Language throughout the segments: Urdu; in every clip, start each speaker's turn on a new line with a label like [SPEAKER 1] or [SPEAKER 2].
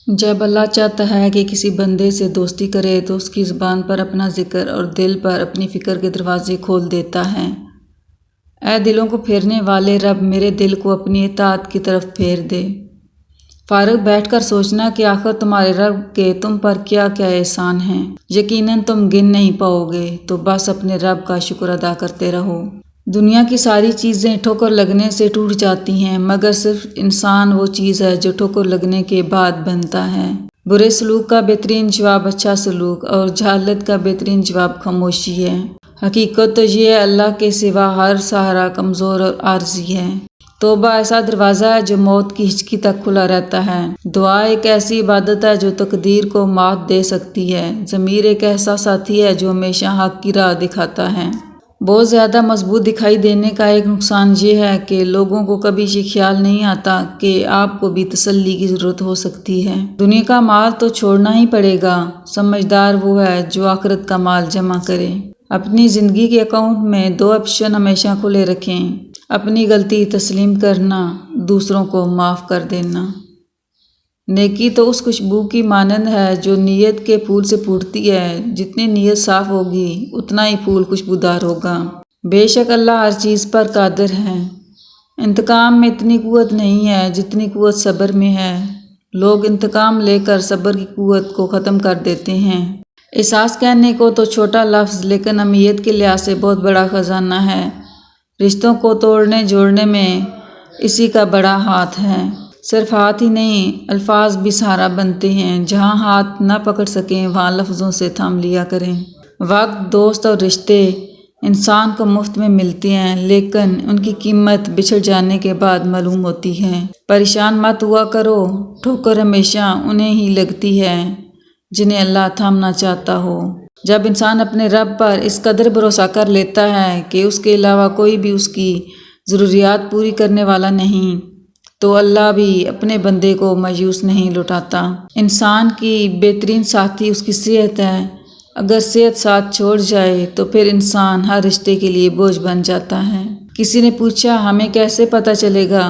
[SPEAKER 1] جب اللہ چاہتا ہے کہ کسی بندے سے دوستی کرے تو اس کی زبان پر اپنا ذکر اور دل پر اپنی فکر کے دروازے کھول دیتا ہے۔ اے دلوں کو پھیرنے والے رب، میرے دل کو اپنی اطاعت کی طرف پھیر دے۔ فارغ بیٹھ کر سوچنا کہ آخر تمہارے رب کے تم پر کیا کیا احسان ہیں، یقیناً تم گن نہیں پاؤ گے، تو بس اپنے رب کا شکر ادا کرتے رہو۔ دنیا کی ساری چیزیں ٹھوکر لگنے سے ٹوٹ جاتی ہیں، مگر صرف انسان وہ چیز ہے جو ٹھوکر لگنے کے بعد بنتا ہے۔ برے سلوک کا بہترین جواب اچھا سلوک، اور جہالت کا بہترین جواب خاموشی ہے۔ حقیقت تو یہ ہے، اللہ کے سوا ہر سہارا کمزور اور عارضی ہے۔ توبہ ایسا دروازہ ہے جو موت کی ہچکی تک کھلا رہتا ہے۔ دعا ایک ایسی عبادت ہے جو تقدیر کو مات دے سکتی ہے۔ ضمیر ایک ایسا ساتھی ہے جو ہمیشہ حق کی راہ دکھاتا ہے۔ بہت زیادہ مضبوط دکھائی دینے کا ایک نقصان یہ ہے کہ لوگوں کو کبھی یہ خیال نہیں آتا کہ آپ کو بھی تسلی کی ضرورت ہو سکتی ہے۔ دنیا کا مال تو چھوڑنا ہی پڑے گا۔ سمجھدار وہ ہے جو آخرت کا مال جمع کرے۔ اپنی زندگی کے اکاؤنٹ میں 2 آپشن ہمیشہ کھلے رکھیں: اپنی غلطی تسلیم کرنا، دوسروں کو معاف کر دینا۔ نیکی تو اس خوشبو کی مانند ہے جو نیت کے پھول سے پھوٹتی ہے۔ جتنی نیت صاف ہوگی اتنا ہی پھول خوشبودار ہوگا۔ بے شک اللہ ہر چیز پر قادر ہے۔ انتقام میں اتنی قوت نہیں ہے جتنی قوت صبر میں ہے۔ لوگ انتقام لے کر صبر کی قوت کو ختم کر دیتے ہیں۔ احساس کہنے کو تو چھوٹا لفظ، لیکن اہمیت کے لحاظ سے بہت بڑا خزانہ ہے۔ رشتوں کو توڑنے جوڑنے میں اسی کا بڑا ہاتھ ہے۔ صرف ہاتھ ہی نہیں، الفاظ بھی سہارا بنتے ہیں۔ جہاں ہاتھ نہ پکڑ سکیں وہاں لفظوں سے تھام لیا کریں۔ وقت، دوست اور رشتے انسان کو مفت میں ملتے ہیں، لیکن ان کی قیمت بچھڑ جانے کے بعد معلوم ہوتی ہے۔ پریشان مت ہوا کرو، ٹھوکر ہمیشہ انہیں ہی لگتی ہے جنہیں اللہ تھامنا چاہتا ہو۔ جب انسان اپنے رب پر اس قدر بھروسہ کر لیتا ہے کہ اس کے علاوہ کوئی بھی اس کی ضروریات پوری کرنے والا نہیں، تو اللہ بھی اپنے بندے کو مایوس نہیں لوٹاتا۔ انسان کی بہترین ساتھی اس کی صحت ہے۔ اگر صحت ساتھ چھوڑ جائے تو پھر انسان ہر رشتے کے لیے بوجھ بن جاتا ہے۔ کسی نے پوچھا، ہمیں کیسے پتہ چلے گا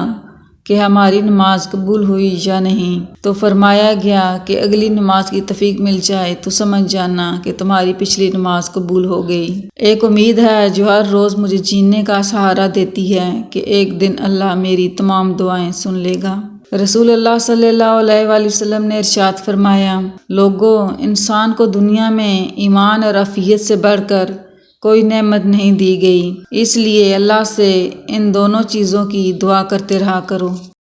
[SPEAKER 1] کہ ہماری نماز قبول ہوئی یا نہیں؟ تو فرمایا گیا کہ اگلی نماز کی توفیق مل جائے تو سمجھ جانا کہ تمہاری پچھلی نماز قبول ہو گئی۔ ایک امید ہے جو ہر روز مجھے جینے کا سہارا دیتی ہے کہ ایک دن اللہ میری تمام دعائیں سن لے گا۔ رسول اللہ صلی اللہ علیہ وآلہ وسلم نے ارشاد فرمایا، لوگوں، انسان کو دنیا میں ایمان اور عافیت سے بڑھ کر کوئی نعمت نہیں دی گئی، اس لیے اللہ سے ان دونوں چیزوں کی دعا کرتے رہا کرو۔